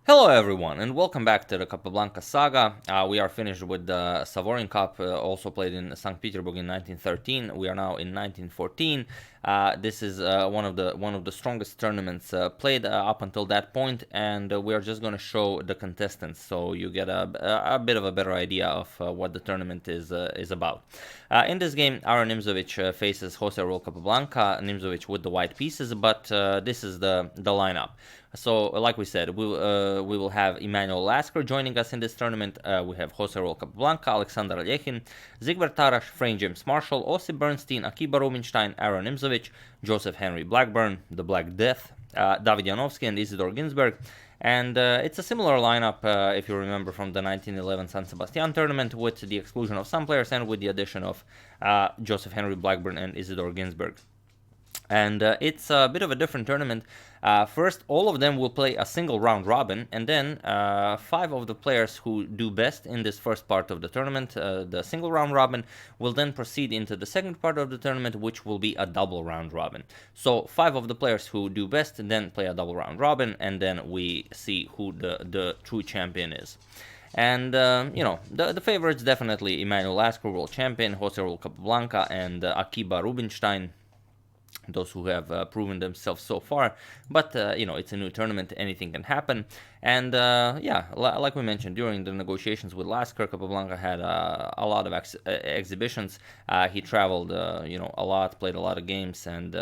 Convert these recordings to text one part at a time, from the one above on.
Hello everyone and welcome back to the Capablanca saga. We are finished with the Savorin Cup, also played in St. Petersburg in 1913. We are now in 1914. This is one of the strongest tournaments played up until that point, and we are just going to show the contestants, so you get a bit of a better idea of what the tournament is about. In this game, Aron Nimzowitsch faces Jose Raul Capablanca. Nimzowitsch with the white pieces, but this is the lineup. So, like we said, we will have Emanuel Lasker joining us in this tournament. We have Jose Raul Capablanca, Alexander Alekhine, Siegbert Tarrasch, St Marshall, Osip Bernstein, Akiba Rubinstein, Aron Nimzowitsch, Joseph Henry Blackburn, the Black Death, David Janowski, and Isidor Ginsberg. And it's a similar lineup, if you remember, from the 1911 San Sebastian tournament, with the exclusion of some players and with the addition of Joseph Henry Blackburn and Isidor Ginsberg. And it's a bit of a different tournament. First, all of them will play a single round robin, and then 5 of the players who do best in this first part of the tournament, the single round robin, will then proceed into the second part of the tournament, which will be a double round robin. So 5 of the players who do best then play a double round robin, and then we see who the true champion is. And, the favorites definitely Emanuel Lasker, World Champion, Jose Raul Capablanca, and Akiba Rubinstein, those who have proven themselves so far. But it's a new tournament, anything can happen. And like we mentioned, during the negotiations with Lasker, Capablanca had a lot of exhibitions. He traveled a lot, played a lot of games, and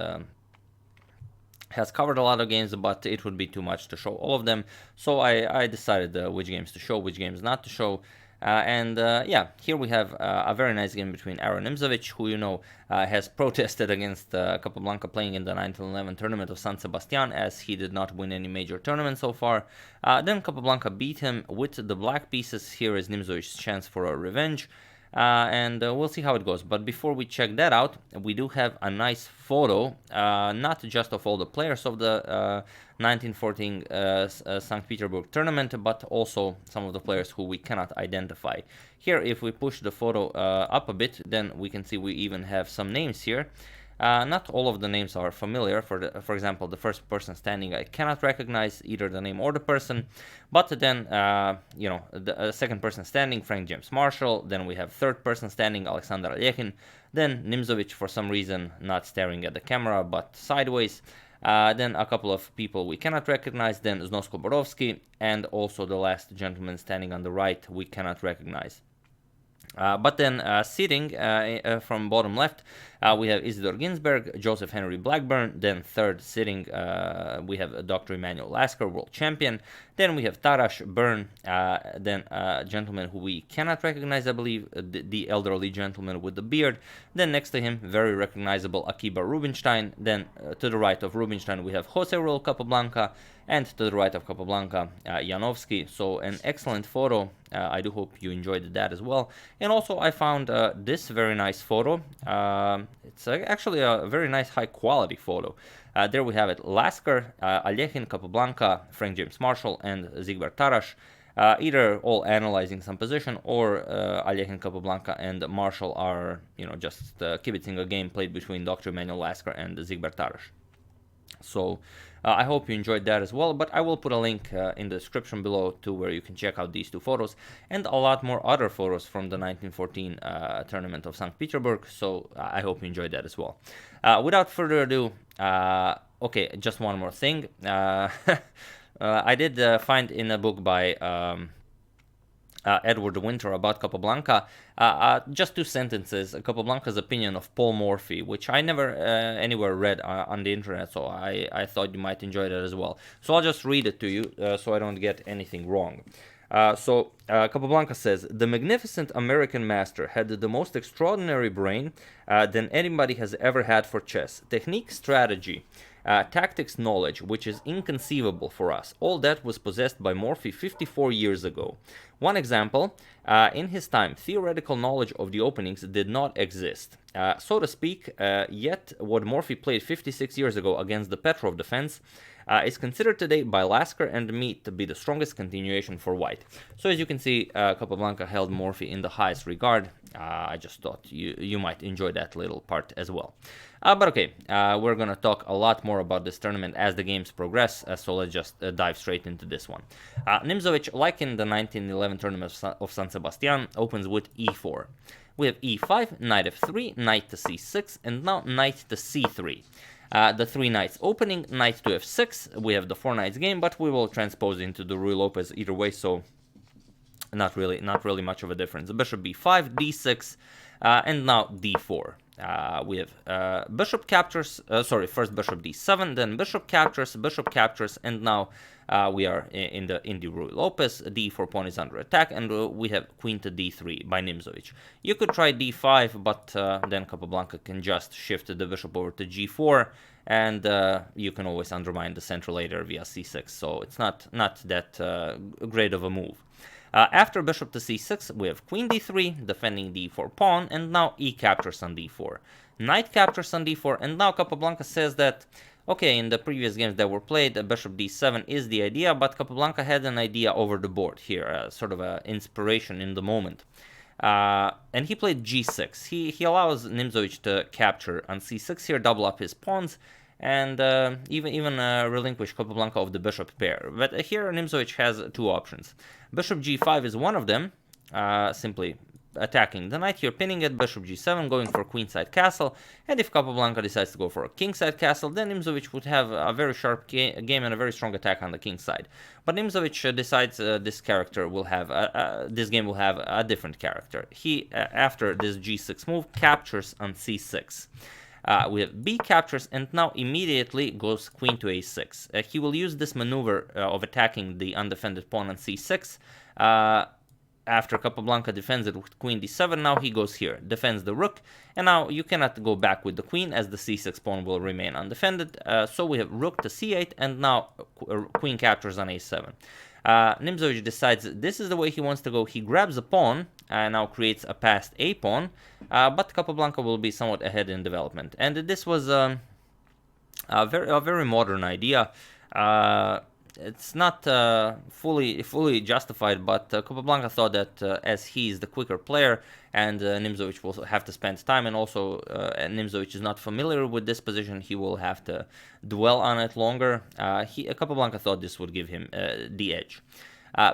has covered a lot of games, but it would be too much to show all of them. So I decided which games to show, which games not to show. Here we have a very nice game between Aron Nimzowitsch, who has protested against Capablanca playing in the 1911 tournament of San Sebastian, as he did not win any major tournament so far. Then Capablanca beat him with the black pieces. Here is Nimzovich's chance for a revenge. We'll see how it goes. But before we check that out, we do have a nice photo, not just of all the players of the 1914 St. Petersburg tournament, but also some of the players who we cannot identify. Here, if we push the photo up a bit, then we can see we even have some names here. Not all of the names are familiar. For example, the first person standing, I cannot recognize either the name or the person. But then, the second person standing, St Marshall. Then we have third person standing, Alexander Alekhine. Then Nimzowitsch, for some reason, not staring at the camera, but sideways. Then a couple of people we cannot recognize. Then Znosko-Borovsky, and also the last gentleman standing on the right, we cannot recognize. But then sitting from bottom left, we have Isidor Ginsberg, Joseph Henry Blackburn. Then third sitting, we have Dr. Emanuel Lasker, World Champion. Then we have Tarrasch, Bern, then a gentleman who we cannot recognize, I believe, the elderly gentleman with the beard. Then next to him, very recognizable, Akiba Rubinstein. Then to the right of Rubinstein, we have Jose Raul Capablanca. And to the right of Capablanca, Janowski. So an excellent photo. I do hope you enjoyed that as well. And also I found this very nice photo. It's actually a very nice high quality photo. There we have it. Lasker, Alekhine, Capablanca, St Marshall, and Siegbert Tarrasch. Either all analyzing some position, or Alekhine, Capablanca, and Marshall are, just kibitzing a game played between Dr. Emanuel Lasker and Siegbert Tarrasch. So I hope you enjoyed that as well, but I will put a link in the description below to where you can check out these 2 photos and a lot more other photos from the 1914 tournament of St. Petersburg, so I hope you enjoyed that as well. Without further ado, okay, just one more thing. I did find in a book by Edward Winter about Capablanca, just 2 sentences, Capablanca's opinion of Paul Morphy, which I never anywhere read on the internet, so I thought you might enjoy that as well. So I'll just read it to you so I don't get anything wrong. Capablanca says, "The magnificent American master had the most extraordinary brain than anybody has ever had for chess. Technique, strategy, tactics, knowledge, which is inconceivable for us. All that was possessed by Morphy 54 years ago. One example, in his time, theoretical knowledge of the openings did not exist. So to speak, yet what Morphy played 56 years ago against the Petrov defense is considered today by Lasker and me to be the strongest continuation for white. So as you can see, Capablanca held Morphy in the highest regard. I just thought you might enjoy that little part as well. But okay, we're gonna talk a lot more about this tournament as the games progress, so let's just dive straight into this one. Nimzowitsch, like in the 1911 tournament of San Sebastian, opens with e4. We have e5, knight f3, knight to c6, and now knight to c3. The 3 knights opening, knight to f6, we have the 4 knights game, but we will transpose into the Ruy Lopez either way, so not really much of a difference. Bishop b5, d6, and now d4. We have bishop captures, first bishop d7, then bishop captures, and now we are in the Ruy Lopez. The d4 pawn is under attack, and we have queen to d3 by Nimzowitsch. You could try d5, but then Capablanca can just shift the bishop over to g4, and you can always undermine the center later via c6, so it's not that great of a move. After bishop to c6, we have queen d3, defending d4 pawn, and now e captures on d4. Knight captures on d4, and now Capablanca says that, okay, in the previous games that were played, bishop d7 is the idea, but Capablanca had an idea over the board here, sort of an inspiration in the moment. And he played g6. He allows Nimzowitsch to capture on c6 here, double up his pawns, and even relinquish Capablanca of the bishop pair. But here Nimzowitsch has 2 options. Bishop g5 is one of them, simply attacking the knight here, pinning it, bishop g7, going for queenside castle, and if Capablanca decides to go for a kingside castle, then Nimzowitsch would have a very sharp game and a very strong attack on the king side. But Nimzowitsch decides this game will have a different character. He, after this g6 move, captures on c6. We have b captures, and now immediately goes queen to a6. He will use this maneuver of attacking the undefended pawn on c6. After Capablanca defends it with queen d7, now he goes here, defends the rook, and now you cannot go back with the queen as the c6 pawn will remain undefended. So we have rook to c8, and now queen captures on a7. Nimzowitsch decides this is the way he wants to go. He grabs a pawn and now creates a passed a pawn, but Capablanca will be somewhat ahead in development. And this was a very modern idea. It's not fully justified, but Capablanca thought that as he is the quicker player and Nimzowitsch will have to spend time, and also Nimzowitsch is not familiar with this position, he will have to dwell on it longer. Capablanca thought this would give him the edge.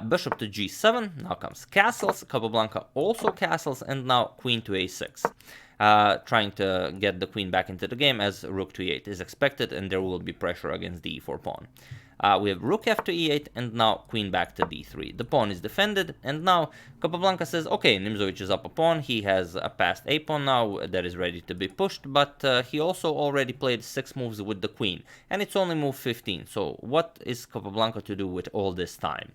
Bishop to g7, now comes castles, Capablanca also castles, and now queen to a6. Trying to get the queen back into the game as rook to e8 is expected, and there will be pressure against the e4 pawn. We have rook f to e8, and now queen back to d3. The pawn is defended, and now Capablanca says, okay, Nimzowitsch is up a pawn, he has a passed a pawn now that is ready to be pushed, but he also already played 6 moves with the queen, and it's only move 15, so what is Capablanca to do with all this time?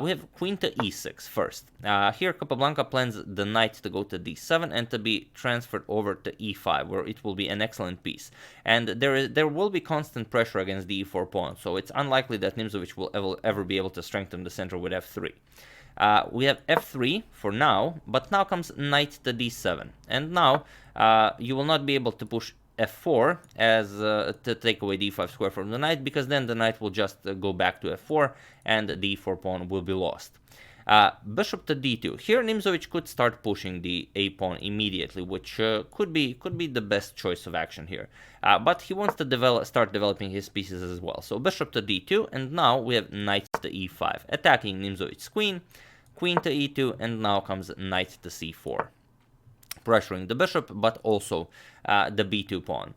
We have queen to e6 first. Here Capablanca plans the knight to go to d7 and to be transferred over to e5, where it will be an excellent piece. And there will be constant pressure against the e4 pawn, so it's unlikely that Nimzowitsch will ever be able to strengthen the center with f3. We have f3 for now, but now comes knight to d7. And now you will not be able to push f4 as to take away d5 square from the knight, because then the knight will just go back to f4 and the e4 pawn will be lost. Bishop to d2. Here Nimzowitsch could start pushing the a pawn immediately, which could be the best choice of action here. But he wants to start developing his pieces as well. So bishop to d2, and now we have knight to e5, attacking Nimzowicz's queen, queen to e2, and now comes knight to c4. Pressuring the bishop, but also the b2 pawn.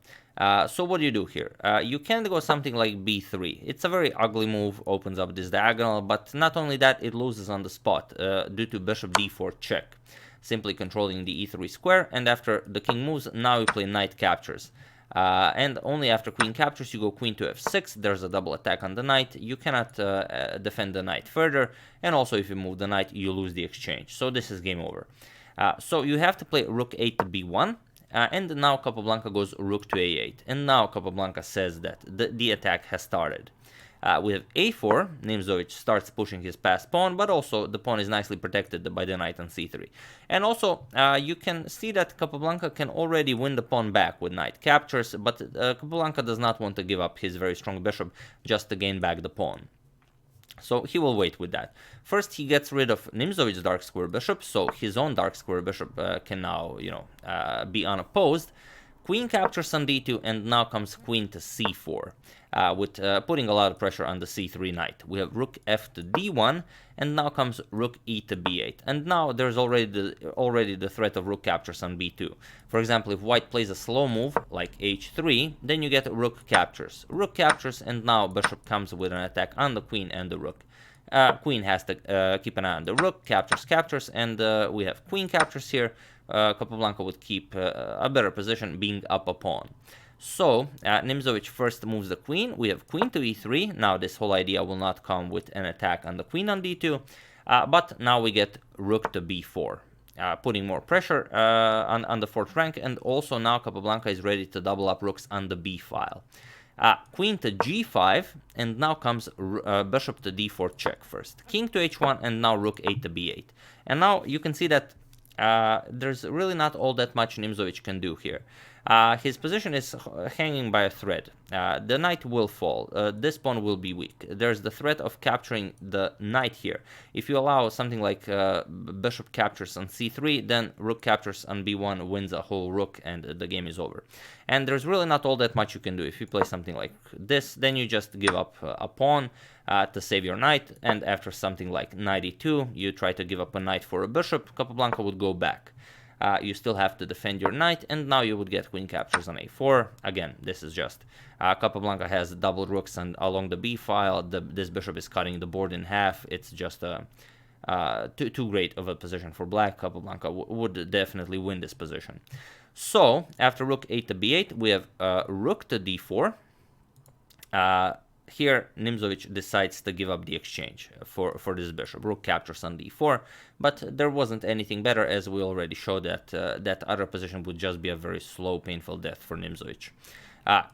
So what do you do here? You can go something like b3. It's a very ugly move, opens up this diagonal, but not only that, it loses on the spot due to bishop d4 check, simply controlling the e3 square, and after the king moves, now you play knight captures. And only after queen captures, you go queen to f6, there's a double attack on the knight, you cannot defend the knight further, and also if you move the knight, you lose the exchange, so this is game over. So you have to play rook 8 to b1, and now Capablanca goes rook to a8, and now Capablanca says that the attack has started. We have a4. Nimzowitsch starts pushing his passed pawn, but also the pawn is nicely protected by the knight on c3. And also, you can see that Capablanca can already win the pawn back with knight captures, but Capablanca does not want to give up his very strong bishop just to gain back the pawn. So he will wait with that. First, he gets rid of Nimzovich's dark square bishop, so his own dark square bishop can now, be unopposed. Queen captures on d2, and now comes queen to c4, with putting a lot of pressure on the c3 knight. We have rook f to d1, and now comes rook e to b8. And now there's already the threat of rook captures on b2. For example, if white plays a slow move, like h3, then you get rook captures. Rook captures, and now bishop comes with an attack on the queen and the rook. Queen has to keep an eye on the rook, captures, and we have queen captures here. Capablanca would keep a better position, being up a pawn. So, Nimzowitsch first moves the queen. We have queen to e3. Now, this whole idea will not come with an attack on the queen on d2. But now we get rook to b4, putting more pressure on the fourth rank. And also now Capablanca is ready to double up rooks on the b file. Queen to g5, and now comes bishop to d4 check first. King to h1, and now rook a to b8. And now you can see that there's really not all that much Nimzowitsch can do here. His position is hanging by a thread. The knight will fall. This pawn will be weak. There's the threat of capturing the knight here. If you allow something like bishop captures on c3, then rook captures on b1 wins a whole rook, and the game is over. And there's really not all that much you can do. If you play something like this, then you just give up a pawn to save your knight, and after something like knight e2, you try to give up a knight for a bishop. Capablanca would go back. You still have to defend your knight, and now you would get queen captures on a4. Again, this is just Capablanca has double rooks and along the b file. This bishop is cutting the board in half. It's just too great of a position for black. Capablanca would definitely win this position. So after rook a to b8, we have rook to d4. Here, Nimzowitsch decides to give up the exchange for this bishop. Rook captures on d4, but there wasn't anything better, as we already showed that that other position would just be a very slow, painful death for Nimzowitsch.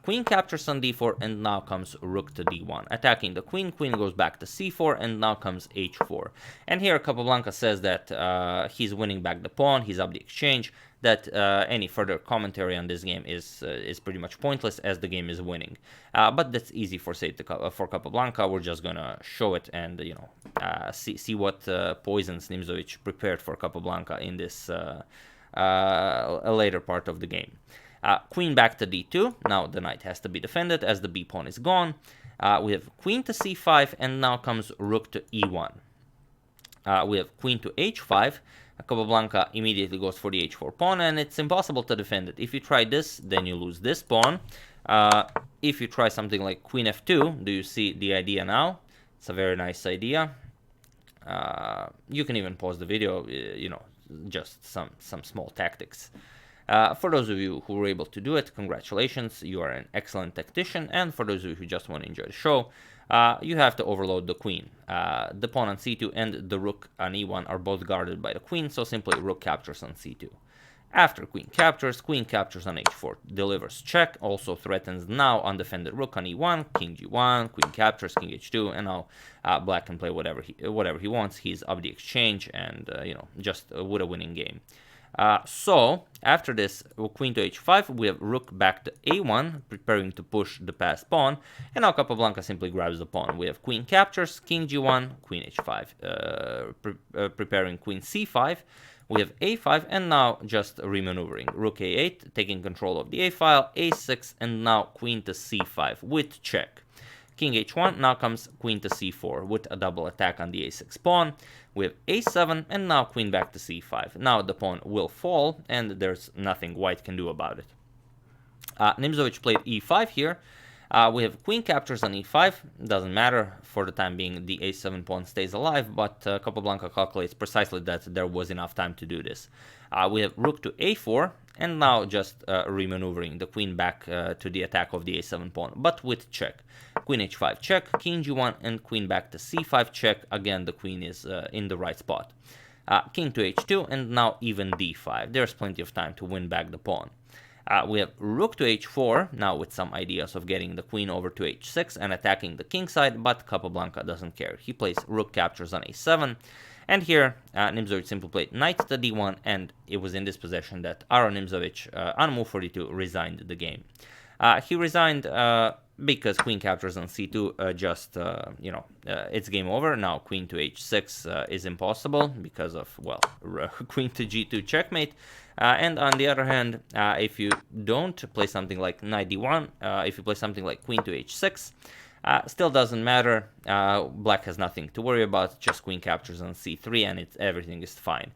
Queen captures on d4, and now comes rook to d1. Attacking the queen, queen goes back to c4, and now comes h4. And here Capablanca says that he's winning back the pawn, he's up the exchange, that any further commentary on this game is pretty much pointless, as the game is winning. But that's easy for for Capablanca. We're just gonna show it and see what poisons Nimzowitsch prepared for Capablanca in this a later part of the game. Queen back to d2. Now the knight has to be defended as the b pawn is gone. We have queen to c5, and now comes rook to e1. We have queen to h5. Capablanca immediately goes for the h4 pawn, and it's impossible to defend it. If you try this, then you lose this pawn. If you try something like queen f2, do you see the idea now? It's a very nice idea. You can even pause the video, just some small tactics. For those of you who were able to do it, congratulations, you are an excellent tactician. And for those of you who just want to enjoy the show, you have to overload the queen. The pawn on c2 and the rook on e1 are both guarded by the queen, so simply rook captures on c2. After queen captures on h4, delivers check, also threatens now undefended rook on e1, king g1, queen captures, king h2, and now black can play whatever he wants. He's up the exchange, and just with a winning game. So after this queen to h5, we have rook back to a1, preparing to push the passed pawn, and now Capablanca simply grabs the pawn. We have queen captures, king g1, queen h5, preparing queen c5. We have a5, and now just remaneuvering. Rook a8, taking control of the a file, a6, and now queen to c5 with check. King h1, now comes queen to c4 with a double attack on the a6 pawn. We have a7, and now queen back to c5. Now the pawn will fall, and there's nothing white can do about it. Nimzowitsch played e5 here. We have queen captures on e5. Doesn't matter. For the time being, the a7 pawn stays alive, but Capablanca calculates precisely that there was enough time to do this. We have rook to a4, and now just remaneuvering the queen back to the attack of the a7 pawn, but with check. Queen h5 check, king g1, and queen back to c5 check. Again, the queen is in the right spot. King to h2, and now even d5. There's plenty of time to win back the pawn. We have rook to h4, now with some ideas of getting the queen over to h6 and attacking the king side, but Capablanca doesn't care. He plays rook captures on a7, and here Nimzowitsch simply played knight to d1, and it was in this position that Aron Nimzowitsch on move 42 resigned the game. He resigned because queen captures on c2, it's game over. Now queen to h6 is impossible because of, well, queen to g2 checkmate. And on the other hand, if you don't play something like knight d1, if you play something like queen to h6, still doesn't matter. Black has nothing to worry about, just queen captures on c3 and everything is fine.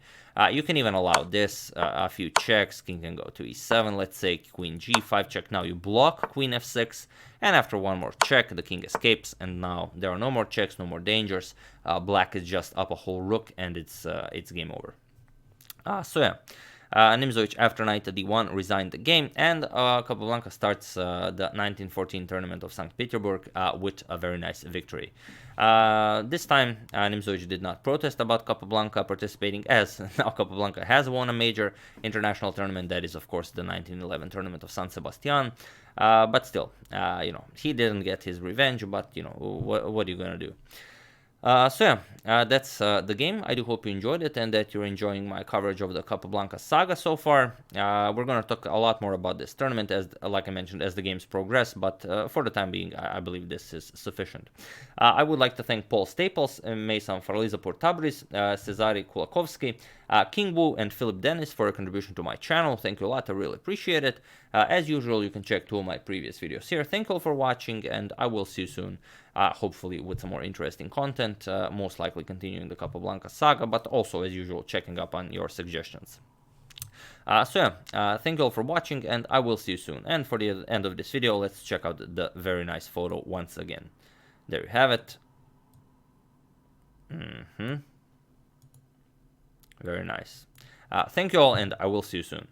You can even allow this, a few checks. King can go to e7, let's say queen g5 check. Now you block queen f6, and after one more check, the king escapes, and now there are no more checks, no more dangers. Black is just up a whole rook, and it's game over. Nimzowitsch, after knight to d1, resigned the game, and Capablanca starts the 1914 tournament of St. Petersburg with a very nice victory. This time, Nimzowitsch did not protest about Capablanca participating, as now Capablanca has won a major international tournament. That is, of course, the 1911 tournament of San Sebastian. But still, he didn't get his revenge, but, what are you going to do? That's the game. I do hope you enjoyed it and that you're enjoying my coverage of the Capablanca saga so far. We're going to talk a lot more about this tournament, like I mentioned, as the games progress, but for the time being, I believe this is sufficient. I would like to thank Paul Staples, Mason Farliza Portabris, Cesare Kulakovsky, King Wu, and Philip Dennis for a contribution to my channel. Thank you a lot. I really appreciate it. As usual, you can check 2 of my previous videos here. Thank you all for watching, and I will see you soon. Hopefully with some more interesting content, most likely continuing the Capablanca saga, but also, as usual, checking up on your suggestions. Thank you all for watching, and I will see you soon. And for the end of this video, let's check out the very nice photo once again. There you have it. Very nice. Thank you all, and I will see you soon.